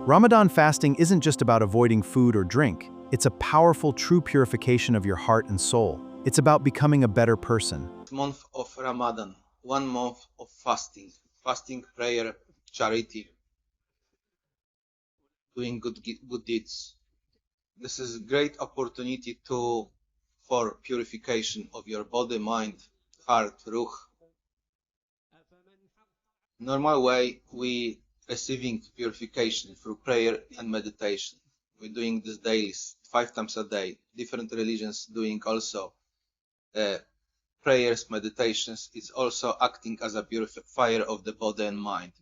Ramadan fasting isn't just about avoiding food or drink. It's a powerful, true purification of your heart and soul. It's about becoming a better person. Month of Ramadan, 1 month of fasting, prayer, charity, doing good deeds. This is a great opportunity for purification of your body, mind, heart, ruh. Normal way we receiving purification through prayer and meditation. We're doing this daily, 5 times a day. Different religions doing also prayers, meditations. It's also acting as a purifier of the body and mind.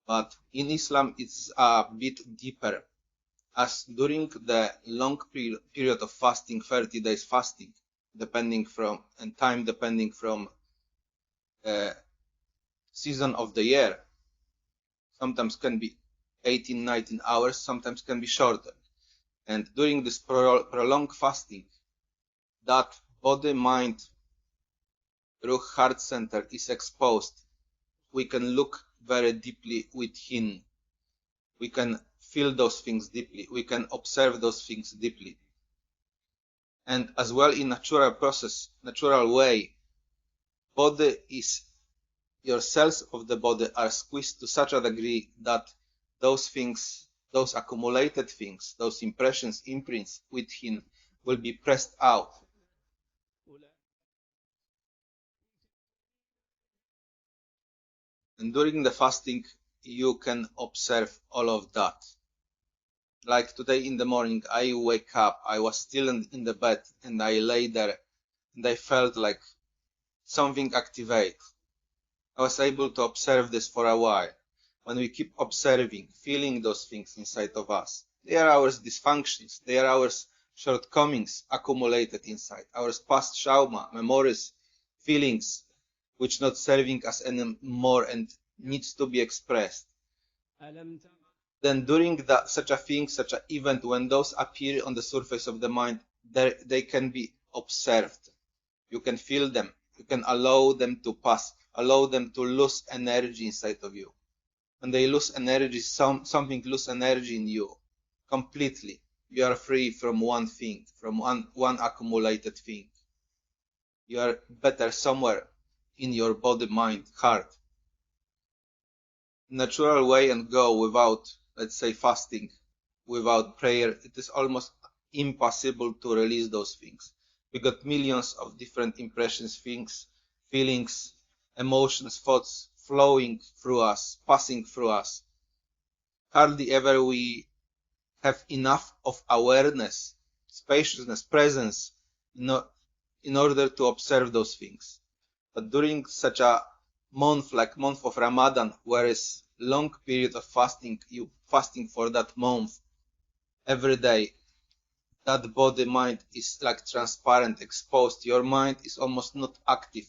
But in Islam, it's a bit deeper, as during the long period of fasting, 30 days fasting, depending from season of the year, sometimes can be 18, 19 hours, sometimes can be shorter. And during this prolonged fasting, that body, mind, ruh, heart center is exposed. We can look very deeply within. We can feel those things deeply. We can observe those things deeply. And as well, in natural process, natural way, body is, your cells of the body are squeezed to such a degree that those things, those accumulated things, those impressions, imprints within will be pressed out. And during the fasting, you can observe all of that. Like today in the morning, I wake up, I was still in the bed, and I lay there, and I felt like something activate. I was able to observe this for a while. When we keep observing, feeling those things inside of us, they are our dysfunctions, they are our shortcomings accumulated inside, our past trauma, memories, feelings, which not serving us anymore and needs to be expressed. Then during such an event, when those appear on the surface of the mind, they can be observed. You can feel them. You can allow them to pass, allow them to lose energy inside of you. When they lose energy, something lose energy in you completely. You are free from one thing, from one accumulated thing. You are better somewhere in your body, mind, heart. Natural way and go without, let's say, fasting, without prayer, it is almost impossible to release those things. We got millions of different impressions, things, feelings, emotions, thoughts flowing through us, passing through us. Hardly ever we have enough of awareness, spaciousness, presence in order to observe those things. But during such a month, like month of Ramadan, where is long period of fasting, you fasting for that month every day, that body mind is like transparent, exposed. Your mind is almost not active.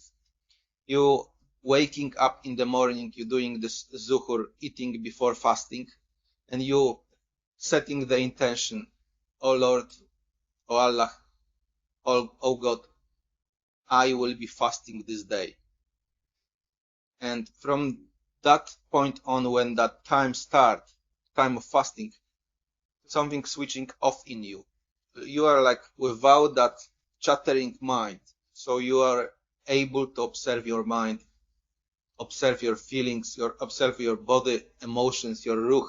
You waking up in the morning, you doing this zuhur, eating before fasting, and you setting the intention, oh Lord, oh Allah, oh God, I will be fasting this day. And from that point on, when that time of fasting, something switching off in you. You are like without that chattering mind. So you are able to observe your mind, observe your feelings, observe your body, emotions, your ruh,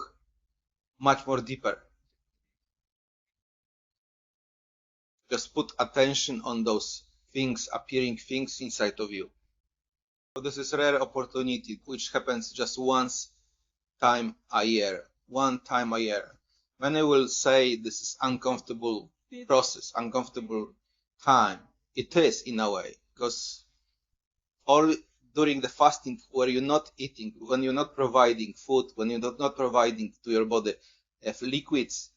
much more deeper. Just put attention on those things, appearing things inside of you. So this is a rare opportunity which happens just one time a year. Many will say this is uncomfortable process, uncomfortable time. It is in a way, because all during the fasting where you're not eating, when you're not providing food, when you're not providing to your body liquids,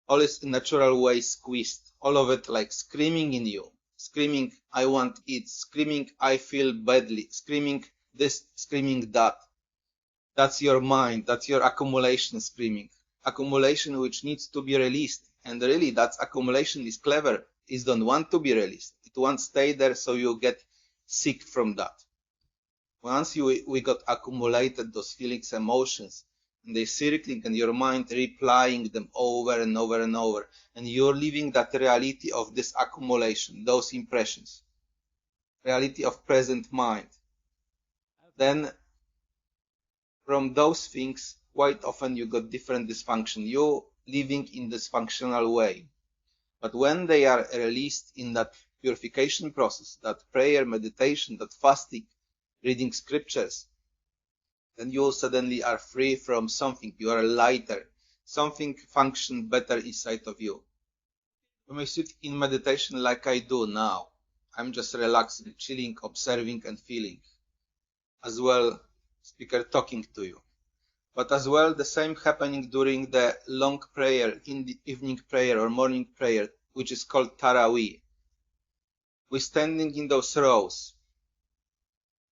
all is in natural way squeezed, all of it like screaming in you, screaming, I want it, screaming, I feel badly, screaming this, screaming that. That's your mind, that's your accumulation screaming. Accumulation which needs to be released. And really, that accumulation is clever. It don't want to be released. It wants to stay there so you get sick from that. Once we got accumulated those feelings, emotions, and they're circling, and your mind replying them over and over and over, and you're living that reality of this accumulation, those impressions, reality of present mind. Then from those things, quite often you got different dysfunction. You living in dysfunctional way. But when they are released in that purification process, that prayer, meditation, that fasting, reading scriptures, then you suddenly are free from something. You are lighter. Something functions better inside of you. When I sit in meditation like I do now, I'm just relaxing, chilling, observing and feeling. As well, speaker talking to you. But as well, the same happening during the long prayer, in the evening prayer or morning prayer, which is called Taraweeh. We're standing in those rows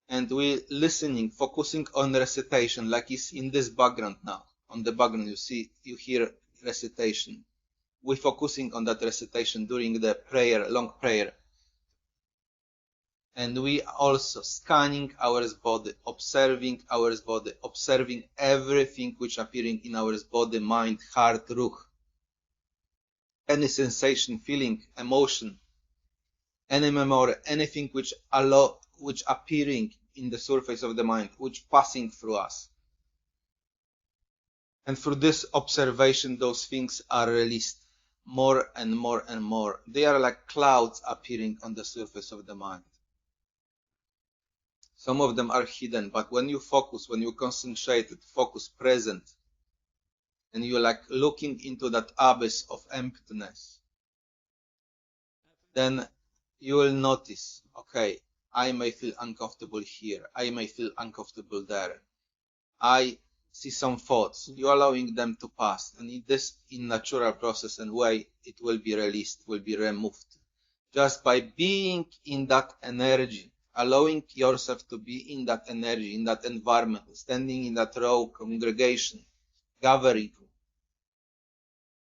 and we're listening, focusing on recitation, like it's in this background now. On the background, you hear recitation. We're focusing on that recitation during the prayer, long prayer. And we also scanning our body, observing our body, observing everything which appearing in our body, mind, heart, ruh. Any sensation, feeling, emotion, any memory, anything which appearing in the surface of the mind, which passing through us. And through this observation, those things are released more and more and more. They are like clouds appearing on the surface of the mind. Some of them are hidden, but when you focus, when you concentrate, focus present, and you're like looking into that abyss of emptiness, then you will notice, okay, I may feel uncomfortable here, I may feel uncomfortable there. I see some thoughts. You're allowing them to pass, and in natural process and way, it will be released, will be removed. Just by being in that energy, allowing yourself to be in that energy, in that environment, standing in that row, congregation, gathering,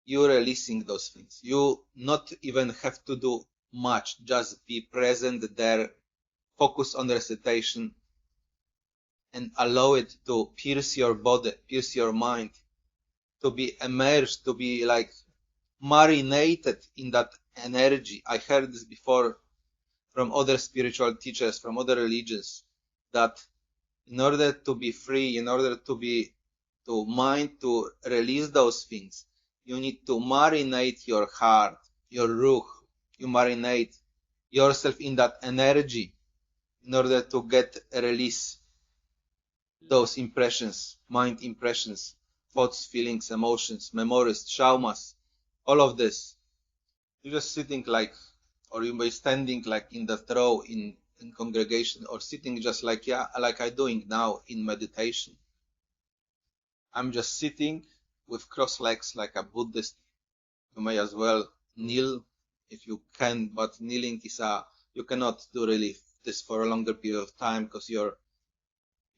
you're releasing those things. You not even have to do much, just be present there, focus on recitation, and allow it to pierce your body, pierce your mind, to be immersed, to be like marinated in that energy. I heard this before from other spiritual teachers, from other religions, that in order to be free, in order to mind, to release those things, you need to marinate your heart, your ruh. You marinate yourself in that energy in order to get a release. Those impressions, mind impressions, thoughts, feelings, emotions, memories, traumas, all of this. You're just sitting like, or you may standing like in the row in congregation, or sitting just like I'm doing now in meditation. I'm just sitting with crossed legs like a Buddhist. You may as well kneel if you can, but kneeling you cannot do really this for a longer period of time because your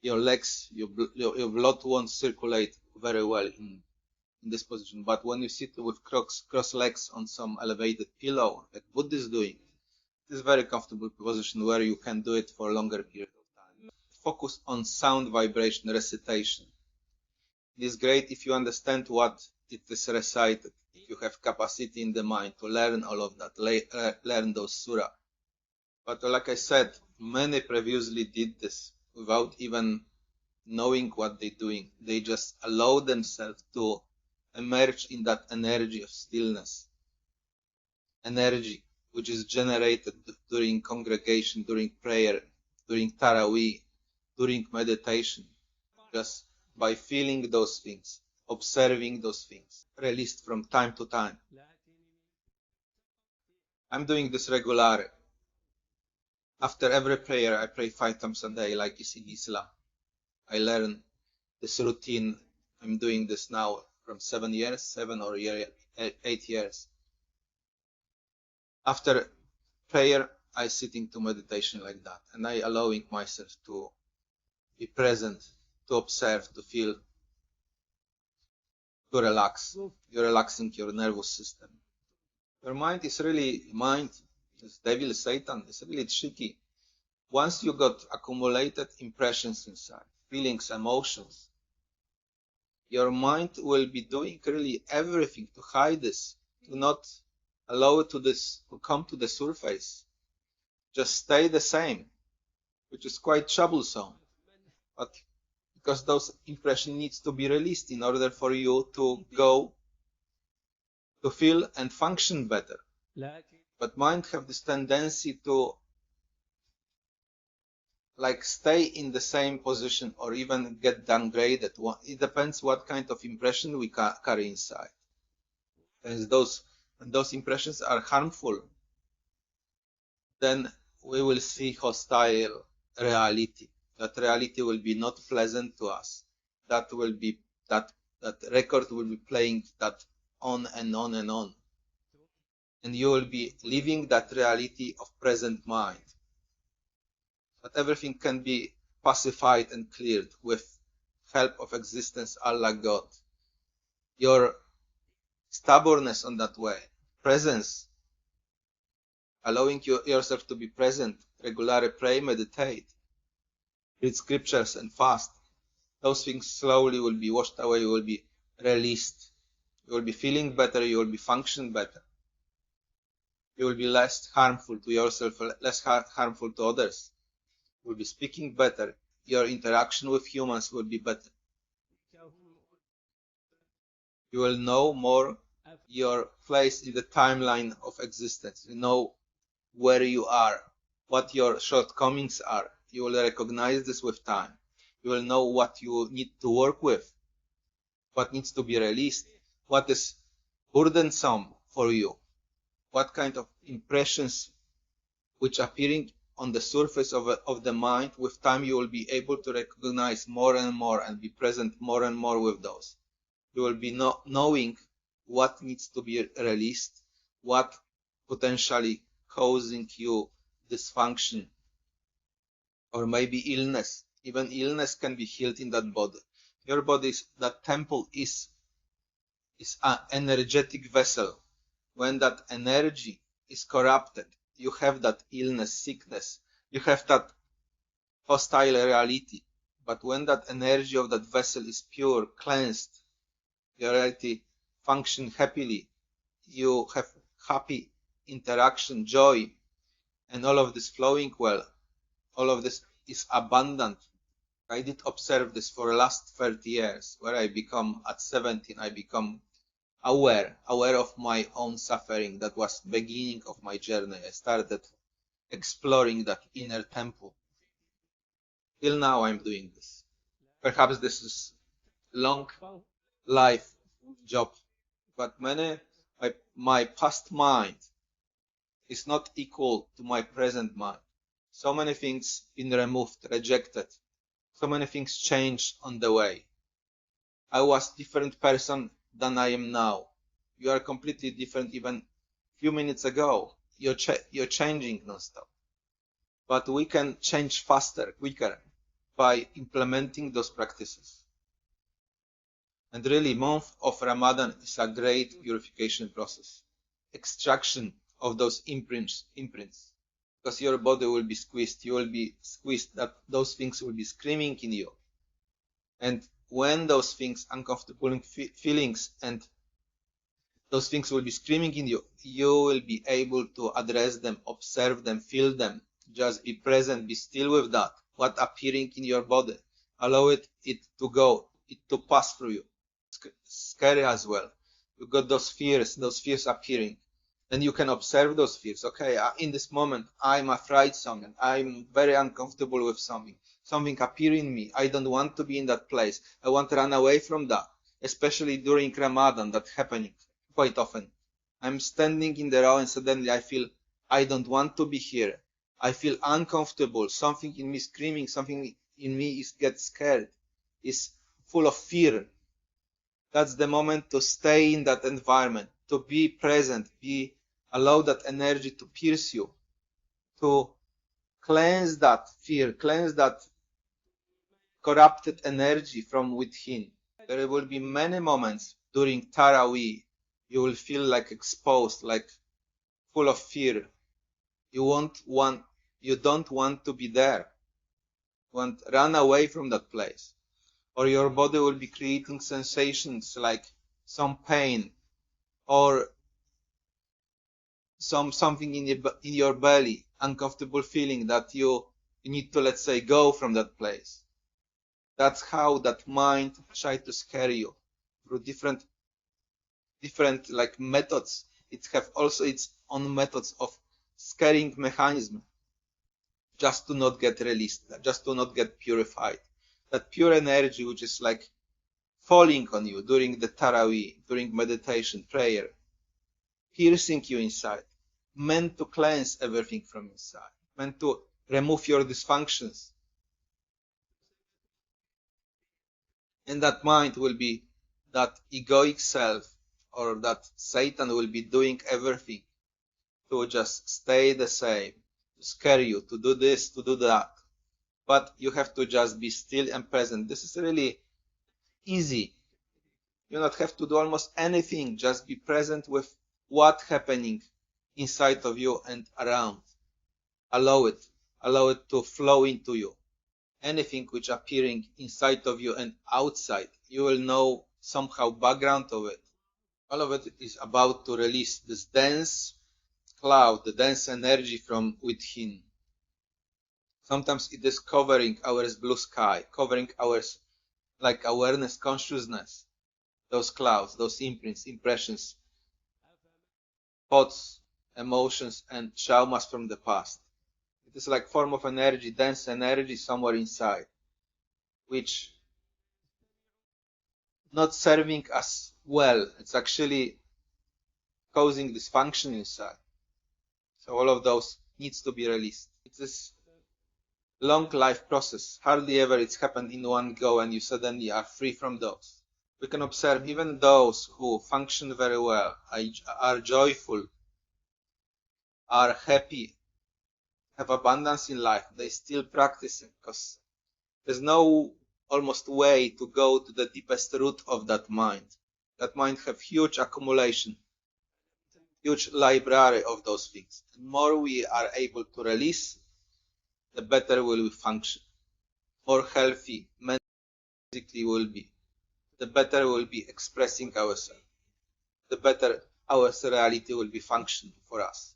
legs, your blood won't circulate very well in this position. But when you sit with cross legs on some elevated pillow, like Buddha is doing, it is a very comfortable position where you can do it for a longer period of time. Focus on sound vibration recitation. It is great if you understand what it is recited, if you have capacity in the mind to learn all of that, learn those surah. But like I said, many previously did this without even knowing what they're doing. They just allow themselves to emerge in that energy of stillness, energy which is generated during congregation, during prayer, during Taraweeh, during meditation, just by feeling those things, observing those things, released from time to time. I'm doing this regularly. After every prayer, I pray 5 times a day, like it's in Islam. I learn this routine. I'm doing this now from 7 or 8 years. After prayer, I sit into meditation like that, and I allowing myself to be present, to observe, to feel, to relax. You're relaxing your nervous system. Your mind is really this devil, Satan, is really tricky. Once you got accumulated impressions inside, feelings, emotions, Your mind will be doing really everything to hide this, to not allow it to come to the surface. Just stay the same, which is quite troublesome. But because those impressions needs to be released in order for you to go to feel and function better. But mind have this tendency to like stay in the same position or even get downgraded. It depends what kind of impression we carry inside. And those impressions are harmful, then we will see hostile reality. That reality will be not pleasant to us. That will be that record will be playing that on and on and on. And you will be living that reality of present mind. But everything can be pacified and cleared with help of existence, Allah, God. Your stubbornness on that way, presence, allowing yourself to be present, regularly pray, meditate, read scriptures and fast. Those things slowly will be washed away, you will be released. You will be feeling better, you will be functioning better. You will be less harmful to yourself, less harmful to others. You will be speaking better. Your interaction with humans will be better. You will know more your place in the timeline of existence. You know where you are, what your shortcomings are. You will recognize this with time. You will know what you need to work with, what needs to be released, what is burdensome for you, what kind of impressions which appearing on the surface of the mind. With time you will be able to recognize more and more and be present more and more with those. You will be knowing what needs to be released, what potentially causing you dysfunction or maybe illness. Even illness can be healed in that body. Your body, that temple is an energetic vessel. When that energy is corrupted, you have that illness, sickness, you have that hostile reality. But when that energy of that vessel is pure, cleansed, your reality function happily, you have happy interaction, joy, and all of this flowing well. All of this is abundant. I did observe this for the last 30 years, where I become, at 17, I become aware of my own suffering. That was beginning of my journey. I started exploring that inner temple. Till now I'm doing this. Perhaps this is long life job, but my past mind is not equal to my present mind. So many things been removed, rejected. So many things changed on the way. I was different person than I am now. You are completely different even few minutes ago. You're changing non-stop. But we can change faster, quicker by implementing those practices. And really, month of Ramadan is a great purification process. Extraction of those imprints. Because your body will be squeezed. You will be squeezed. That those things will be screaming in you. And when those things, uncomfortable feelings, and those things will be screaming in you, you will be able to address them, observe them, feel them. Just be present, be still with that. What appearing in your body. Allow it to go, it to pass through you. Scary as well. You got those fears appearing. Then you can observe those fears. Okay, in this moment, I'm afraid something. I'm very uncomfortable with something. Something appearing in me. I don't want to be in that place. I want to run away from that. Especially during Ramadan, that's happening quite often. I'm standing in the row and suddenly I feel I don't want to be here. I feel uncomfortable. Something in me screaming. Something in me gets scared. Is full of fear. That's the moment to stay in that environment, to be present, allow that energy to pierce you, to cleanse that fear, cleanse that corrupted energy from within. There will be many moments during Taraweeh, you will feel like exposed, like full of fear. You don't want to be there. You want to run away from that place. or your body will be creating sensations like some pain or something in your belly, uncomfortable feeling that you need to, let's say, go from that place. That's how that mind tries to scare you through different like methods. It have also its own methods of scaring mechanism, just to not get released, just to not get purified. That pure energy which is like falling on you during the Taraweeh, during meditation, prayer, piercing you inside, meant to cleanse everything from inside, meant to remove your dysfunctions. And that mind will be that egoic self, or that Satan will be doing everything to just stay the same, to scare you, to do this, to do that. But you have to just be still and present. This is really easy. You don't have to do almost anything. Just be present with what's happening inside of you and around. Allow it to flow into you. Anything which appearing inside of you and outside, you will know somehow background of it. All of it is about to release this dense cloud, the dense energy from within. Sometimes it is covering our blue sky, covering our like awareness, consciousness, those clouds, those imprints, impressions, thoughts, emotions, and traumas from the past. It is like form of energy, dense energy somewhere inside, which not serving us well. It's actually causing dysfunction inside. So all of those needs to be released. It is long life process. Hardly ever it's happened in one go and you suddenly are free from those. We can observe even those who function very well, are joyful, are happy, have abundance in life, they still practice it because there's no almost way to go to the deepest root of that mind. That mind have huge accumulation, huge library of those things. The more we are able to release, the better will we function. More healthy mentally will be. The better we'll be expressing ourselves. The better our reality will be functioning for us.